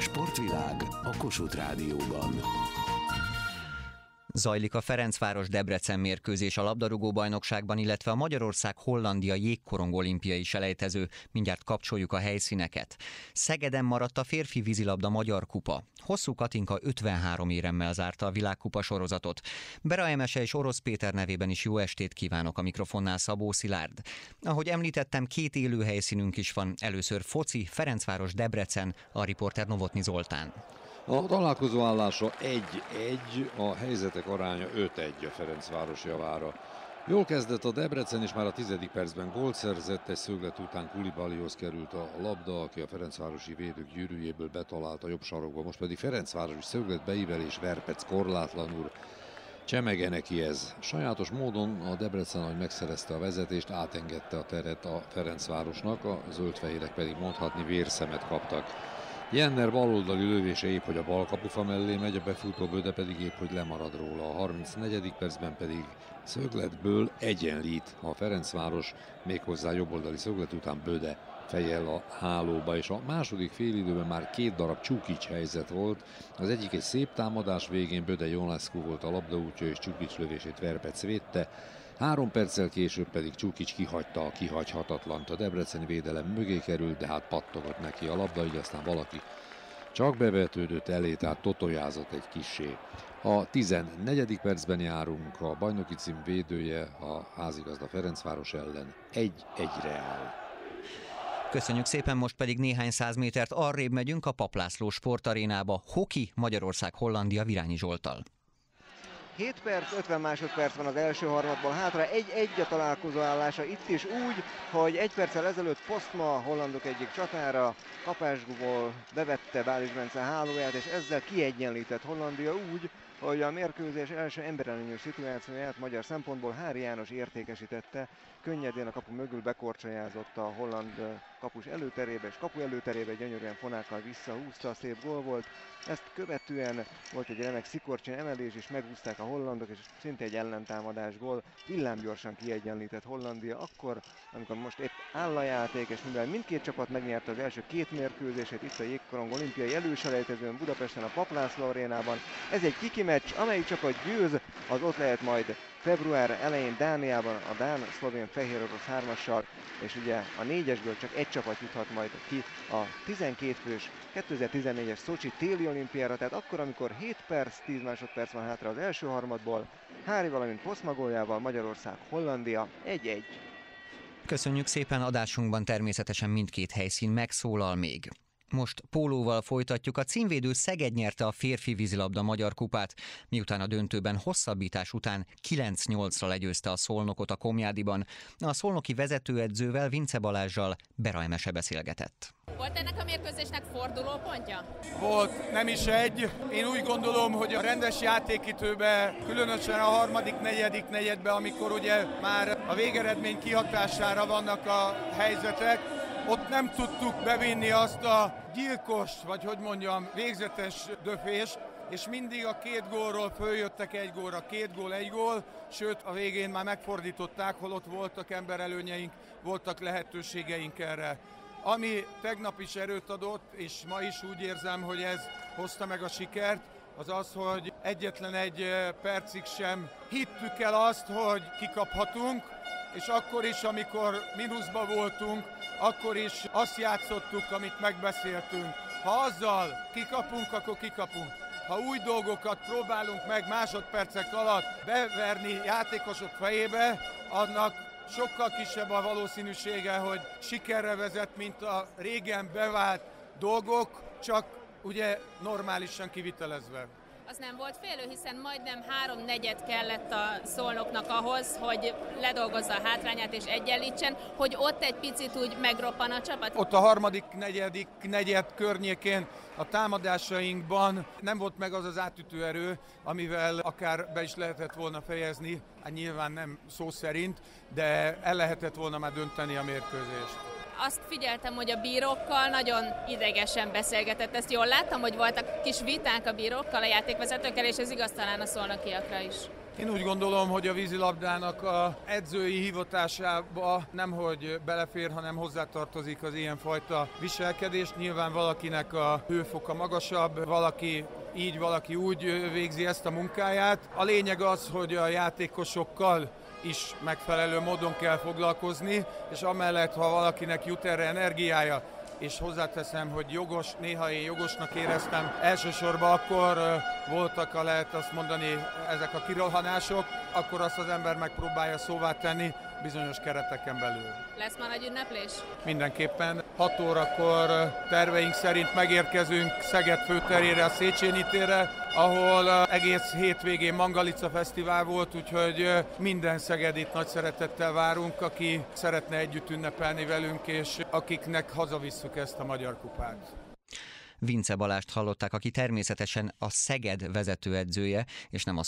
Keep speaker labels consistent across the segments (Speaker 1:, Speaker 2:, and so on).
Speaker 1: sportvilág a Kossuth Rádióban.
Speaker 2: Zajlik a Ferencváros-Debrecen mérkőzés a labdarúgó-bajnokságban, illetve a Magyarország-Hollandia jégkorong olimpiai selejtező. Mindjárt kapcsoljuk a helyszíneket. Szegeden maradt a férfi vízilabda Magyar Kupa. Hosszú Katinka 53 éremmel zárta a világkupa sorozatot. Bera Emese és Orosz Péter nevében is jó estét kívánok, a mikrofonnál Szabó Szilárd. Ahogy említettem, két élő helyszínünk is van. Először foci, Ferencváros-Debrecen, a riporter Novotny Zoltán.
Speaker 3: A találkozó állása 1-1, a helyzetek aránya 5-1 a Ferencváros javára. Jól kezdett a Debrecen, és már a 10. percben gólt szerzett, egy szöglet után Kulibalihoz került a labda, aki a ferencvárosi védők gyűrűjéből betalált a jobb sarokba. Most pedig Ferencvárosi szöglet beívelés, Verpec korlátlanul. Csemege neki ez. Sajátos módon a Debrecen, ahogy megszerezte a vezetést, átengedte a teret a Ferencvárosnak, a zöldfehérek pedig mondhatni vérszemet kaptak. Jenner baloldali lövése épp, hogy a bal kapufa mellé megy, a befutó Böde pedig épp, hogy lemarad róla. A 34. percben pedig szögletből egyenlít a Ferencváros, méghozzá jobboldali szöglet után Böde fejjel a hálóba, és a második félidőben már két darab Csukics helyzet volt. Az egyik egy szép támadás végén, Böde Ionescu volt a labdaútja, és Csukics lövését Verpec védte. 3 perccel később pedig Csukics kihagyta a kihagyhatatlant. A debreceni védelem mögé került, de hát pattogott neki a labda, így aztán valaki csak bevetődött elé, tehát totojázott egy kissé. A 14. percben járunk, a bajnoki cím védője a házigazda Ferencváros ellen 1-1-re áll.
Speaker 2: Köszönjük szépen, most pedig néhány száz métert arrébb megyünk a Papp László sportarénába. Hoki, Magyarország-Hollandia Virányi Zsolttal.
Speaker 4: 7 perc, 50 másodperc van az első harmadból hátra, 1-1 a találkozó állása, itt is úgy, hogy 1 perccel ezelőtt Postma a hollandok egyik csatára kapásból bevette Bális Bence hálóját, és ezzel kiegyenlített Hollandia úgy, hogy a mérkőzés első emberelőnyű szituációját magyar szempontból Hári János értékesítette, könnyedén a kapu mögül bekorcsolyázott a holland kapus előterébe, és kapu előterébe gyönyörűen fonákkal visszahúzta, szép gól volt. Ezt követően volt egy remek Szikorcsin emelés, és megúzták a hollandok, és szinte egy ellentámadás gól. Villámgyorsan kiegyenlített Hollandia akkor, amikor most épp áll a játék, és mivel mindkét csapat megnyerte az első két mérkőzését itt a jégkorong olimpiai előselejtezőn Budapesten a Papp László arénában. Ez egy kiki meccs, amelyik csapat győz, az ott lehet majd február elején Dániában a dán-szlovén fehér-orosz hármassal, és ugye a 4-esből csak egy csapat juthat majd ki a 12 fős 2014-es Szocsi téli olimpiára, tehát akkor, amikor 7 perc, 10 másodperc van hátra az első harmadból, Hári, valamint Postma góljával Magyarország-Hollandia 1-1.
Speaker 2: Köszönjük szépen, adásunkban természetesen mindkét helyszín megszólal még. Most pólóval folytatjuk. A címvédő Szeged nyerte a férfi vízilabda Magyar Kupát, miután a döntőben hosszabbítás után 9-8-ra legyőzte a Szolnokot a Komjádiban. A szolnoki vezetőedzővel, Vince Balázssal Bera Emese beszélgetett.
Speaker 5: Volt ennek a mérkőzésnek fordulópontja?
Speaker 6: Volt, nem is egy. Én úgy gondolom, hogy a rendes játékidőben, különösen a harmadik, negyedik negyedben, amikor ugye már a végeredmény kihatására vannak a helyzetek, ott nem tudtuk bevinni azt a gyilkos, vagy hogy mondjam, végzetes döfést, és mindig a két gólról följöttek egy gólra, 2 gól, 1 gól, sőt a végén már megfordították, holott voltak emberelőnyeink, voltak lehetőségeink erre. Ami tegnap is erőt adott, és ma is úgy érzem, hogy ez hozta meg a sikert, az az, hogy egyetlen egy percig sem hittük el azt, hogy kikaphatunk, és akkor is, amikor mínuszba voltunk, akkor is azt játszottuk, amit megbeszéltünk. Ha azzal kikapunk, akkor kikapunk. Ha új dolgokat próbálunk meg másodpercek alatt beverni játékosok fejébe, annak sokkal kisebb a valószínűsége, hogy sikerre vezet, mint a régen bevált dolgok, csak ugye normálisan kivitelezve.
Speaker 5: Az nem volt félő, hiszen majdnem 3/4 kellett a Szolnoknak ahhoz, hogy ledolgozza a hátrányát és egyenlítsen, hogy ott egy picit úgy megroppan a csapat.
Speaker 6: Ott a harmadik, negyedik negyed környékén a támadásainkban nem volt meg az az átütő erő, amivel akár be is lehetett volna fejezni, hát nyilván nem szó szerint, de el lehetett volna már dönteni a mérkőzést.
Speaker 5: Azt figyeltem, hogy a bírókkal nagyon idegesen beszélgetett. Ezt jól láttam, hogy voltak kis viták a bírókkal, a játékvezetőkkel, és ez igaz talán a szolnokiakra is.
Speaker 6: Én úgy gondolom, hogy a vízilabdának a edzői hivatásába nemhogy belefér, hanem hozzátartozik az ilyenfajta viselkedés. Nyilván valakinek a hőfoka magasabb, valaki így, valaki úgy végzi ezt a munkáját. A lényeg az, hogy a játékosokkal is megfelelő módon kell foglalkozni, és amellett, ha valakinek jut erre energiája, és hozzáteszem, hogy jogos, néha én jogosnak éreztem, elsősorban akkor voltak, lehet azt mondani, ezek a kirohanások, akkor azt az ember megpróbálja szóvá tenni bizonyos kereteken belül.
Speaker 5: Lesz ma nagy ünneplés?
Speaker 6: Mindenképpen 6 órakor terveink szerint megérkezünk Szeged főterére, a Széchenyi térre, ahol egész hétvégén Mangalica Fesztivál volt, úgyhogy minden szegedit nagy szeretettel várunk, aki szeretne együtt ünnepelni velünk, és akiknek hazavisszük ezt a Magyar Kupát.
Speaker 2: Vince Balást hallották, aki természetesen a Szeged vezetőedzője, és nem a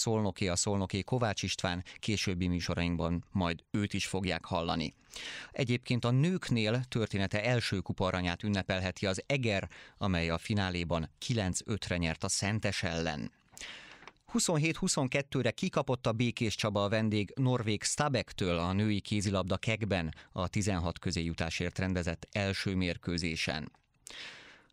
Speaker 2: Szolnoké Kovács István, későbbi műsorainkban majd őt is fogják hallani. Egyébként a nőknél története első kupaaranyát ünnepelheti az Eger, amely a fináléban 9-5-re nyert a Szentes ellen. 27-22-re kikapott a Békés Csaba a vendég norvég Stabektől a női kézilabda kegben a 16 közé jutásért rendezett első mérkőzésen.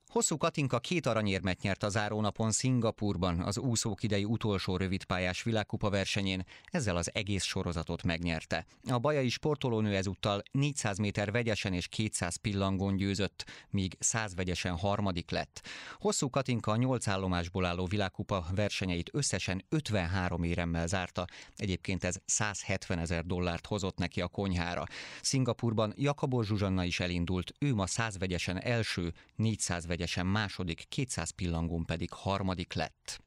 Speaker 2: Hosszú Katinka 2 aranyérmet nyert a zárónapon Szingapúrban az úszók idei utolsó rövidpályás világkupa versenyén, ezzel az egész sorozatot megnyerte. A bajai sportolónő ezúttal 400 méter vegyesen és 200 pillangón győzött, míg 100 vegyesen harmadik lett. Hosszú Katinka a 8 állomásból álló világkupa versenyeit összesen 53 éremmel zárta, egyébként ez $170,000 hozott neki a konyhára. Szingapúrban Jakabos Zsuzsanna is elindult, ő ma 100 vegyesen első, 400 vegyesen második, 200 pillangón pedig harmadik lett.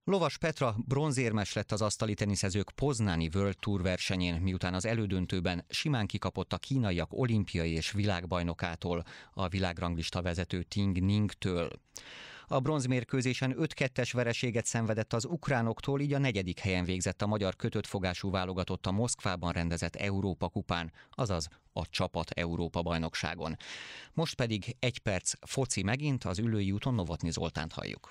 Speaker 2: Lovas Petra bronzérmes lett az asztali teniszezők poznáni World Tour versenyén, miután az elődöntőben simán kikapott a kínaiak olimpiai és világbajnokától, a világranglista vezető Ting Ningtől. A bronzmérkőzésen 5-2-es vereséget szenvedett az ukránoktól, így a 4. helyen végzett a magyar kötöttfogású válogatott a Moszkvában rendezett Európa kupán, azaz a csapat Európa bajnokságon. Most pedig 1 perc foci megint, az Üllői úton Novotny Zoltánt halljuk.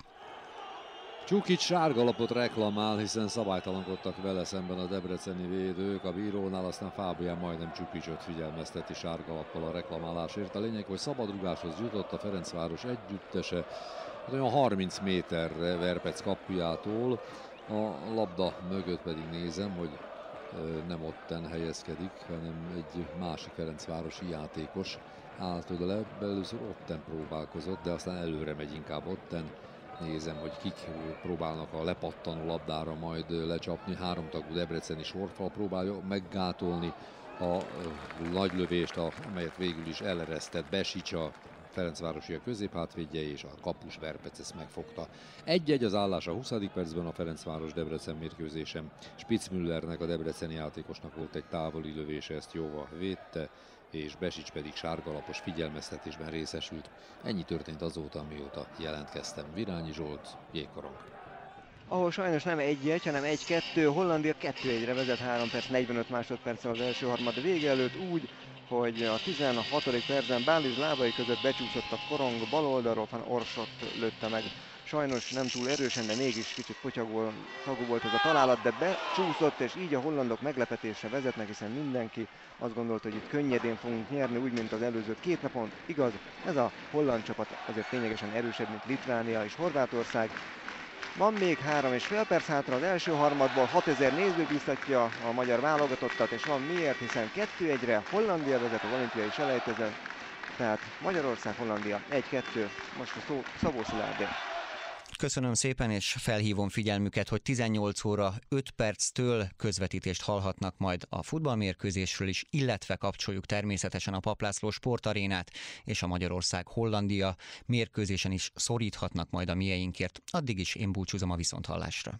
Speaker 3: Csukics sárgalapot reklamál, hiszen szabálytalankodtak vele szemben a debreceni védők a bírónál, aztán Fábián majdnem Csukicsot figyelmezteti sárgalappal a reklamálásért. A lényeg, hogy szabadrugáshoz jutott a Ferencváros együttese, olyan 30 méterre Verpec kapujától, a labda mögött pedig nézem, hogy nem otten helyezkedik, hanem egy másik ferencvárosi játékos állt oda le, először otten próbálkozott, de aztán előre megy inkább otten. Nézem, hogy kik próbálnak a lepattanó labdára majd lecsapni. 3 tagú debreceni sorfal próbálja meggátolni a nagy lövést, amelyet végül is eleresztett Besics, a ferencvárosi a középhátvédje, és a kapus Verpec ezt megfogta. 1-1 az állás a 20. percben a Ferencváros-Debrecen mérkőzésen. Spitzmüllernek, a debreceni játékosnak volt egy távoli lövése, ezt jóval védte, és Besics pedig sárgalapos figyelmeztetésben részesült. Ennyi történt azóta, mióta jelentkeztem. Virányi Zsolt, Jégkorong.
Speaker 4: Ahol sajnos nem 1-1, hanem 1-2, Hollandia 2-1-re vezet 3 perc 45 másodperccel az első harmad vége előtt, úgy, hogy a 16. percben Báliz lábai között becsúszott a korong bal oldalról, Van Orsot lőtte meg. Sajnos nem túl erősen, de mégis kicsit potyagó szagú volt ez a találat, de becsúszott, és így a hollandok meglepetésre vezetnek, hiszen mindenki azt gondolta, hogy itt könnyedén fogunk nyerni, úgy, mint az előző 2 napon. Igaz, ez a holland csapat azért ténylegesen erősebb, mint Litvánia és Horvátország. Van még 3,5 perc hátra az első harmadból, 6000 néző biztatja a magyar válogatottat, és van miért, hiszen 2-1-re Hollandia vezet az olimpiai selejtezőn, tehát Magyarország, Hollandia 1-2, most a szó Szabó Szilárdé.
Speaker 2: Köszönöm szépen, és felhívom figyelmüket, hogy 18 óra 5 perctől közvetítést hallhatnak majd a futballmérkőzésről is, illetve kapcsoljuk természetesen a Papp László sportarénát, és a Magyarország-Hollandia mérkőzésen is szoríthatnak majd a mieinkért. Addig is én búcsúzom, a viszonthallásra.